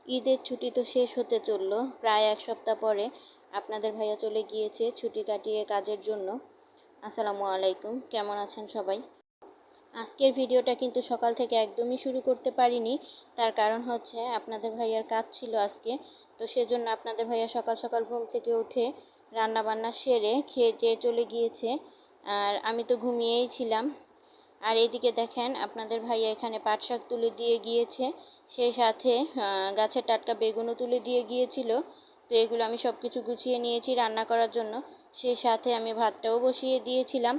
ঈদের ছুটি তো শেষ হতে চললো, প্রায় এক সপ্তাহ পরে আপনাদের ভাইয়া চলে গিয়েছে ছুটি কাটিয়ে কাজের জন্য। আসসালামু আলাইকুম, কেমন আছেন সবাই? আজকের ভিডিওটা কিন্তু সকাল থেকে একদমই শুরু করতে পারিনি। তার কারণ হচ্ছে আপনাদের ভাইয়ার কাজ ছিল আজকে, তো সেজন্য আপনাদের ভাইয়া সকাল সকাল ঘুম থেকে উঠে রান্না বান্না সেরে খেয়ে যেয়ে চলে গিয়েছে, আর আমি তো ঘুমিয়েই ছিলাম। আর এদিকে দেখেন আপনাদের ভাইয়া এখানে পাট শাক তুলে দিয়ে গিয়েছে, সেই সাথে গাছের টাটকা বেগুনও তুলে দিয়ে গিয়েছিল। তো এগুলো আমি সব কিছু গুছিয়ে নিয়েছি রান্না করার জন্য। সেই সাথে আমি ভাতটাও বসিয়ে দিয়েছিলাম।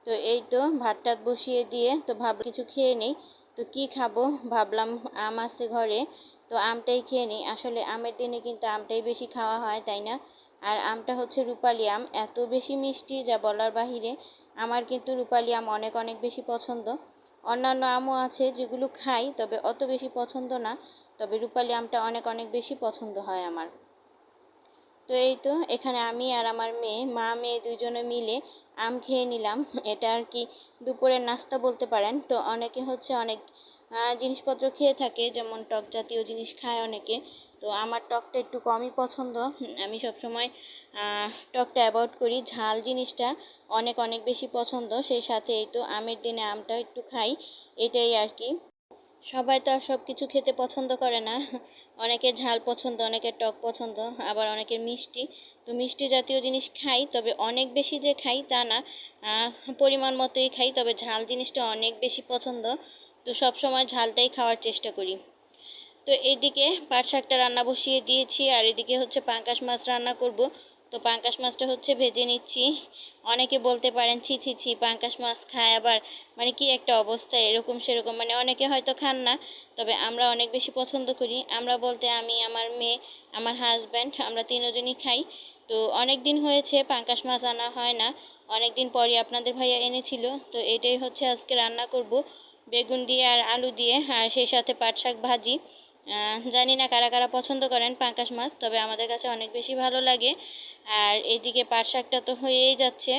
তো এই তো ভাত টাত বসিয়ে দিয়ে তো ভাবলাম কিছু খেয়ে নেই। তো কি খাবো ভাবলাম, আম আছে ঘরে, তো আমটাই খেয়ে নিই। আসলে আমের দিনে কিন্তু আমটাই বেশি খাওয়া হয়, তাই না? আর আমটা হচ্ছে রূপালি আম, এত বেশি মিষ্টি যা বলার বাহিরে। আমার কিন্তু রূপালি আম অনেক অনেক বেশি পছন্দ। অন্যান্য আমও আছে যেগুলো খাই, তবে অত বেশি পছন্দ না। তবে রূপালি আমটা অনেক অনেক বেশি পছন্দ হয় আমার। তো এই তো এখানে আমি আর আমার মেয়ে, মা মেয়ে দুজনে মিলে আম খেয়ে নিলাম। এটা আর কি দুপুরের নাস্তা বলতে পারেন। তো অনেকে হচ্ছে অনেক জিনিসপত্র খেয়ে থাকে, যেমন টক জাতীয় জিনিস খায় অনেকে। তো আমার টকটা একটু কমই পছন্দ। আমি সবসময় টকটা অ্যাভয়েড করি, ঝাল জিনিসটা অনেক অনেক বেশি পছন্দ। সেই সাথে এই তো আমের দিনে আমটা একটু খাই, এটাই আর কি। সবাই তো আর সব কিছু খেতে পছন্দ করে না। অনেকের ঝাল পছন্দ, অনেকের টক পছন্দ, আবার অনেকের মিষ্টি। তো মিষ্টি জাতীয় জিনিস খাই, তবে অনেক বেশি যে খাই তা না। পরিমাণ মতোই খাই, তবে ঝাল জিনিসটা অনেক বেশি পছন্দ। তো সব সময় ঝালটাই খাওয়ার চেষ্টা করি। তো এদিকে পাট শাকটা রান্না বসিয়ে দিয়েছি, আর এদিকে হচ্ছে পাঙ্গাস মাছ রান্না করব। তো পাঙ্গাস মাছটা হচ্ছে ভেজে নিচ্ছি। অনেকে বলতে পারেন ছি ছি ছি, পাঙ্গাস মাছ খায় আবার, মানে কি একটা অবস্থা, এরকম সেরকম, মানে অনেকে হয়তো খান না, তবে আমরা অনেক বেশি পছন্দ করি। আমরা বলতে আমি, আমার মেয়ে, আমার হাজব্যান্ড, আমরা তিনজনই খাই। তো অনেক দিন হয়েছে পাঙ্গাস মাছ আনা হয় না, অনেক দিন পরই আপনাদের ভাইয়া এনেছিল। তো এটাই হচ্ছে আজকে রান্না করব, বেগুন দিয়ে আর আলু দিয়ে, আর সেই সাথে পাট শাক ভাজি। জানি না কারা কারা পছন্দ করেন পাঙ্গাস মাছ, তবে আমাদের কাছে অনেক বেশি ভালো লাগে। আর এইদিকে পাট শাকটা তো হয়েই যাচ্ছে।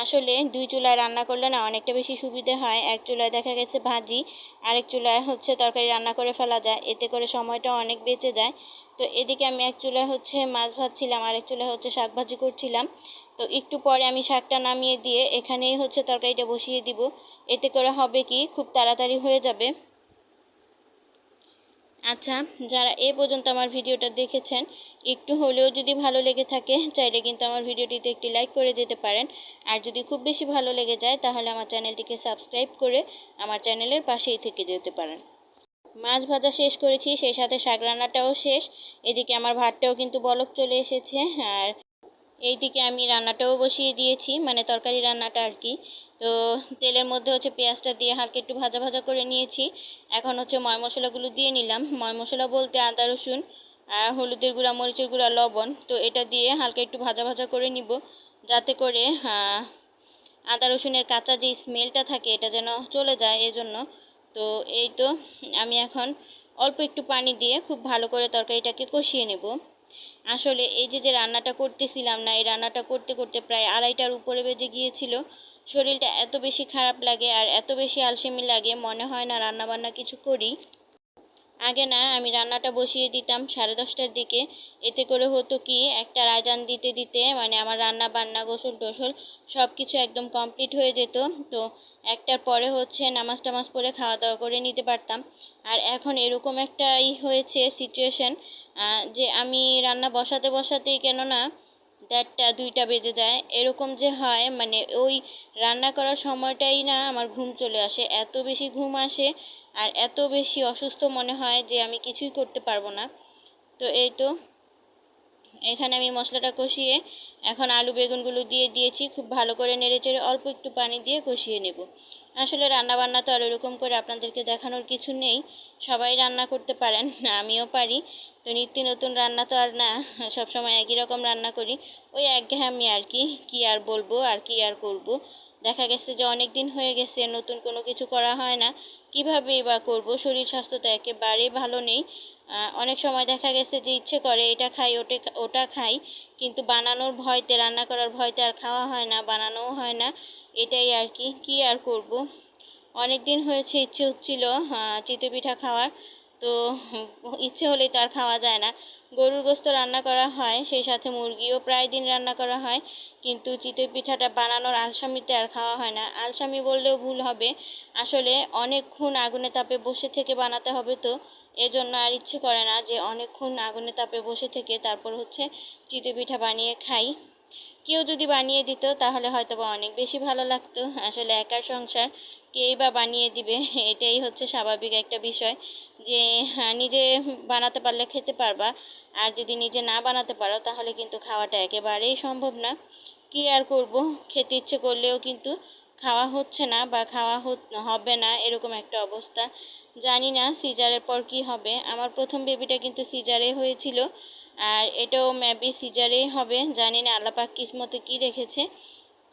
আসলে দুই চুলায় রান্না করলে না অনেকটা বেশি সুবিধে হয়। এক চুলায় দেখা গেছে ভাজি, আরেক চুলায় হচ্ছে তরকারি রান্না করে ফেলা যায়, এতে করে সময়টা অনেক বেঁচে যায়। তো এদিকে আমি এক চুলায় হচ্ছে মাছ ভাজছিলাম, আরেক চুলায় হচ্ছে শাক ভাজি করছিলাম। তো একটু পরে আমি শাকটা নামিয়ে দিয়ে এখানেই হচ্ছে তরকারিটা বসিয়ে দিব। এতে করে হবে কি, খুব তাড়াতাড়ি হয়ে যাবে। আচ্ছা, যারা এ পর্যন্ত আমার ভিডিওটা দেখেছেন, একটু হলেও যদি ভালো লেগে থাকে চাইলে কিন্তু আমার ভিডিওটিতে একটি লাইক করে যেতে পারেন। আর যদি খুব বেশি ভালো লেগে যায় তাহলে আমার চ্যানেলটিকে সাবস্ক্রাইব করে আমার চ্যানেলের পাশেই থেকে যেতে পারেন। মাছ ভাজা শেষ করেছি, সেই সাথে শাক রান্নাটাও শেষ। এদিকে আমার ভাতটাও কিন্তু বলক চলে এসেছে। আর এইদিকে আমি রান্নাটাও বসিয়ে দিয়েছি, মানে তরকারি রান্নাটা আর কি। তো তেলের মধ্যে হচ্ছে পেঁয়াজটা দিয়ে হালকা একটু ভাজা ভাজা করে নিয়েছি। এখন হচ্ছে ময় মশলাগুলো দিয়ে নিলাম। ময় মশলা বলতে আদা রসুন, হলুদের গুঁড়া, মরিচের গুঁড়া, লবণ। তো এটা দিয়ে হালকা একটু ভাজা ভাজা করে নিব, যাতে করে আদা রসুনের কাঁচা যে স্মেলটা থাকে এটা যেন চলে যায়, এজন্য। তো এই তো আমি এখন অল্প একটু পানি দিয়ে খুব ভালো করে তরকারিটাকে কষিয়ে নেব। আসলে এই যে যে রান্নাটা করতেছিলাম না, এই রান্নাটা করতে করতে প্রায় 2:30টার উপরে বেজে গিয়েছিল। শরীরটা এত বেশি খারাপ লাগে আর এত বেশি আলসেমি লাগে, মনে হয় না রান্না বান্না কিছু করি। আগে না আমি রান্নাটা বসিয়ে দিতাম 10:30টার দিকে। এতে করে হতো কি, একটা আজান দিতে দিতে মানে আমার রান্না বান্না গোসল টোসল সব কিছু একদম কমপ্লিট হয়ে যেত। তো একটার পরে হচ্ছে নামাজ টামাজ পড়ে খাওয়া দাওয়া করে নিতে পারতাম। আর এখন এরকম একটা হয়েছে সিচুয়েশন, যে আমি রান্না বসাতে বসাতেই কেন না 1:30 2টা বেজে যায়, এরকম যে হয়, মানে ওই রান্না করার সময়টাই না আমার ঘুম চলে আসে, এত বেশি ঘুম আসে। আর এত বেশি অসুস্থ মনে হয় যে আমি কিছুই করতে পারবো না। তো এই তো এখানে আমি মশলাটা কষিয়ে এখন আলু বেগুনগুলো দিয়ে দিয়েছি, খুব ভালো করে নেড়েচেড়ে অল্প একটু পানি দিয়ে কষিয়ে নেব। আসলে রান্না বান্না তো আর এরকম করে আপনাদেরকে দেখানোর কিছু নেই, সবাই রান্না করতে পারেন, আমিও পারি। তো নিত্য নতুন রান্না তো আর না, সবসময় একই রকম রান্না করি, ওই একঘেয়েমি আর কি। কি আর বলবো, আর কি আর করব। দেখা গেছে যে অনেক দিন হয়ে গেছে নতুন কোনো কিছু করা হয় না, কিভাবেই বা করব, শরীর স্বাস্থ্য তো একেবারেই ভালো নেই। অনেক সময় দেখা গেছে যে ইচ্ছে করে এটা খাই ওটা খাই, কিন্তু বানানোর ভয়তে, রান্না করার ভয়তে আর খাওয়া হয় না, বানানোও হয় না। এটাই আর কি, কি আর করব। অনেক দিন হয়েছে ইচ্ছে হচ্ছিল চিতই পিঠা খাওয়ার, তো ইচ্ছে হলেই তো আর খাওয়া যায় না। গরুর গোস্ত রান্না করা হয়, সেই সাথে মুরগিও প্রায় দিন রান্না করা হয়, কিন্তু চিতই পিঠাটা বানানোর আলসামিতে আর খাওয়া হয় না। আলসামি বললেও ভুল হবে, আসলে অনেকক্ষণ আগুনে তাপে বসে থেকে বানাতে হবে, তো এজন্য আর ইচ্ছে করে না যে অনেকক্ষণ আগুনে তাপে বসে থেকে তারপর হচ্ছে চিতই পিঠা বানিয়ে খাই। কেউ যদি বানিয়ে দিত তাহলে হয়তো বা অনেক বেশি ভালো লাগতো। আসলে একার সংসার, কেই বা বানিয়ে দিবে, এটাই হচ্ছে স্বাভাবিক একটা বিষয় যে নিজে বানাতে পারলে খেতে পারবা, আর যদি নিজে না বানাতে পারো তাহলে কিন্তু খাওয়াটা একেবারেই সম্ভব না। কি আর করব, খেতে ইচ্ছে করলেও কিন্তু খাওয়া হচ্ছে না বা খাওয়া হবে না, এরকম একটা অবস্থা। জানি না সিজারের পর কি হবে। আমার প্রথম বেবিটা কিন্তু সিজারে হয়েছিল, আর এটাও মেবি সিজারেই হবে। জানি না আল্লাহ পাক কিসমতে কি রেখেছে,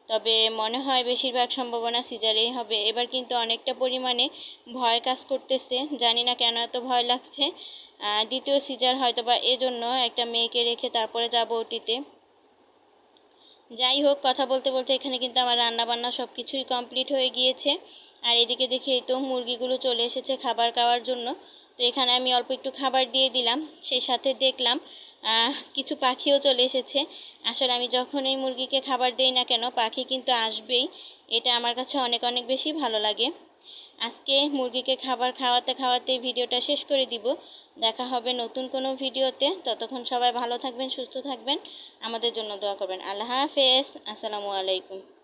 তবে মনে হয় বেশিরভাগ সম্ভাবনা সিজারেই হবে। এবার কিন্তু অনেকটা পরিমাণে ভয় কাজ করতেছে, জানি না কেন এত ভয় লাগছে। দ্বিতীয় সিজার হয়তো বা এজন্য, একটা মেয়েকে রেখে তারপরে যাব ওটিতে। যাই হোক, কথা বলতে বলতে এখানে কিন্তু আমার রান্না বান্না সব কিছুই কমপ্লিট হয়ে গিয়েছে। আর এদিকে দেখি এই তো মুরগিগুলো চলে এসেছে খাবার খাওয়ার জন্য। তো এখানে আমি অল্প একটু খাবার দিয়ে দিলাম, সেই সাথে দেখলাম কিছু পাখিও চলে এসেছে। আসলে আমি যখনই মুরগিকে খাবার দেই না কেন, পাখি কিন্তু আসবেই, এটা আমার কাছে অনেক অনেক বেশি ভালো লাগে। আজকে মুরগিকে খাবার খাওয়াতে খাওয়াতে ভিডিওটা শেষ করে দিব। দেখা হবে নতুন কোনো ভিডিওতে। ততক্ষণ সবাই ভালো থাকবেন, সুস্থ থাকবেন, আমাদের জন্য দোয়া করবেন। আল্লাহ হাফেজ, আসসালামু আলাইকুম।